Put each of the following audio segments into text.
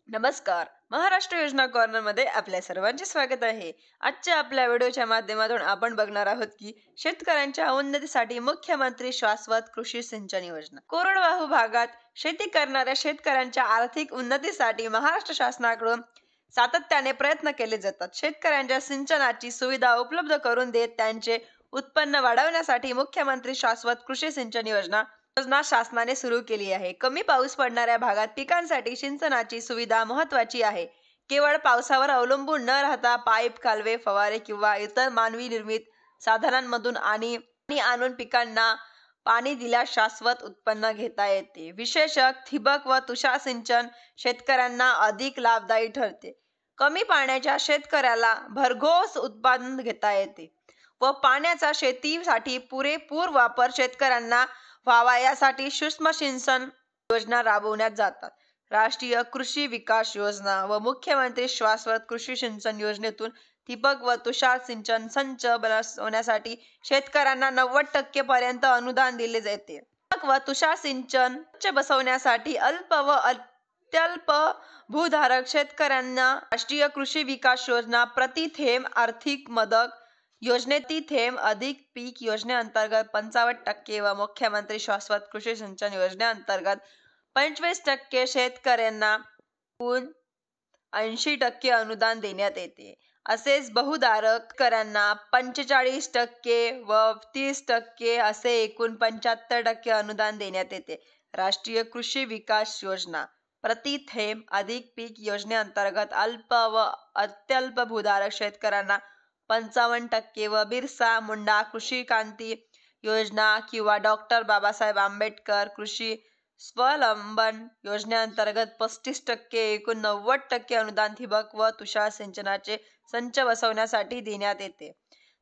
नमस्कार. महाराष्ट्र योजना कॉर्नर मध्ये आपल्या सर्वांचे स्वागत आहे. आजच्या आपल्या व्हिडिओच्या माध्यमातून आपण बघणार आहोत की शेतकऱ्यांच्या उन्नतीसाठी मुख्यमंत्री शाश्वत कृषी सिंचन योजना. कोरडवाहू भागात शेती करणाऱ्या शेतकऱ्यांच्या आर्थिक उन्नतीसाठी महाराष्ट्र शासनाकडून सातत्याने प्रयत्न केले जातात. शेतकऱ्यांच्या सिंचनाची सुविधा उपलब्ध करून देत त्यांचे उत्पन्न वाढवण्यासाठी मुख्यमंत्री शाश्वत कृषी सिंचन योजना शासनाने सुरू केली आहे. कमी पाऊस पडणाऱ्या भागात पिकांसाठी सिंचनाची सुविधा महत्त्वाची आहे. केवळ पावसावर अवलंबून न राहता पाईप, कालवे, फवारे किंवा इतर मानवी निर्मित साधनांमधून आणून पिकांना पाणी दिल्यास शाश्वत उत्पन्न घेता येते. विशेषतः ठिबक व तुषार सिंचन शेतकऱ्यांना अधिक लाभदायी ठरते. कमी पाण्याच्या शेतकऱ्याला भरघोस उत्पादन घेता येते व पाण्याचा शेतीसाठी पुरेपूर वापर शेतकऱ्यांना व्हावा यासाठी सूक्ष्म सिंचन योजना राबवण्यात जातात. राष्ट्रीय कृषी विकास योजना व मुख्यमंत्री शाश्वत कृषी सिंचन योजनेतून ठिबक व तुषार सिंचन संच बनवण्यासाठी शेतकऱ्यांना 90% पर्यंत अनुदान दिले जाते. ठिबक व तुषार सिंचन संच बसवण्यासाठी अल्प व अत्यल्प भूधारक शेतकऱ्यांना राष्ट्रीय कृषी विकास योजना प्रति थेंब आर्थिक मदत योजनेतील थेंब अधिक पीक योजनेअंतर्गत 55% व मुख्यमंत्री शाश्वत कृषी सिंचन योजनेअंतर्गत 25% शेतकऱ्यांना एकूण 80% अनुदान देण्यात येते. असेच बहुधारक शेतकऱ्यांना 45% व 30% असे एकूण 75% अनुदान देण्यात येते. राष्ट्रीय कृषी विकास योजना प्रति थेंब अधिक पीक योजनेअंतर्गत अल्प व अत्यल्प भूधारक शेतकऱ्यांना 55% व बिरसा मुंडा कृषी क्रांती योजना किंवा डॉक्टर बाबासाहेब आंबेडकर कृषी स्वावलंबन योजनेअंतर्गत 35% एकूण 90% अनुदान ठिबक व तुषार सिंचनाचे संच बसवण्यासाठी देण्यात येते.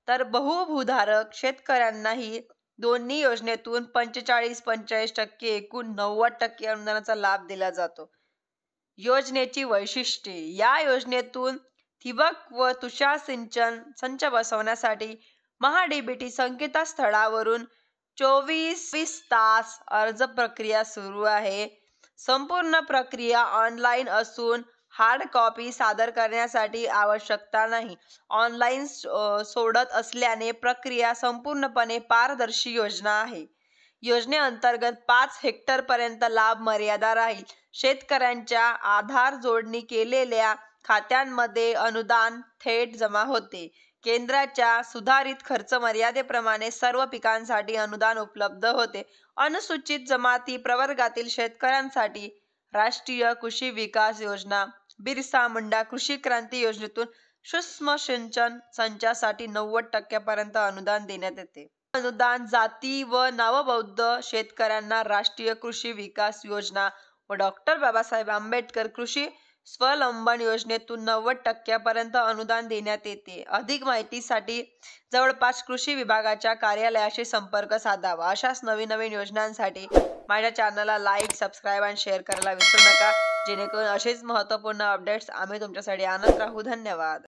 तर बहुभूधारक शेतकऱ्यांनाही दोन्ही योजनेतून 45-45% एकूण 90% अनुदानाचा लाभ दिला जातो. योजनेची वैशिष्ट्ये. या योजनेतून ठिबक व तुषार सिंचन संच बसवण्यासाठी महाडीबीटी संकेतस्थळावरून 24 तास अर्ज प्रक्रिया सुरू आहे. संपूर्ण प्रक्रिया ऑनलाईन असून हार्ड कॉपी सादर करण्यासाठी आवश्यकता नाही. ऑनलाईन सोडत असल्याने प्रक्रिया संपूर्णपणे पारदर्शी योजना आहे. योजनेअंतर्गत 5 हेक्टर पर्यंत लाभ मर्यादा राहील. शेतकऱ्यांच्या आधार जोडणी केलेल्या खात्यांमध्ये अनुदान थेट जमा होते. केंद्राच्या सुधारित खर्च मर्यादेप्रमाणे सर्व पिकांसाठी अनुदान उपलब्ध होते. अनुसूचित जमाती प्रवर्गातील शेतकऱ्यांसाठी राष्ट्रीय कृषी विकास योजना, बिरसा मुंडा कृषी क्रांती योजनेतून सूक्ष्म सिंचन संचासाठी 90% पर्यंत अनुदान देण्यात येते. अनुदान जाती व नामबौद्ध शेतकऱ्यांना राष्ट्रीय कृषी विकास योजना व डॉक्टर बाबासाहेब आंबेडकर कृषी स्वावलंबन योजनेतून 90% पर्यंत अनुदान देण्यात येते. अधिक माहितीसाठी जवळपास कृषी विभागाच्या कार्यालयाशी संपर्क साधावा. अशाच नवीन योजनांसाठी माझ्या चॅनलला लाईक, सबस्क्राईब आणि शेअर करायला विसरू नका, जेणेकरून असेच महत्त्वपूर्ण अपडेट्स आम्ही तुमच्यासाठी आणत राहू. धन्यवाद.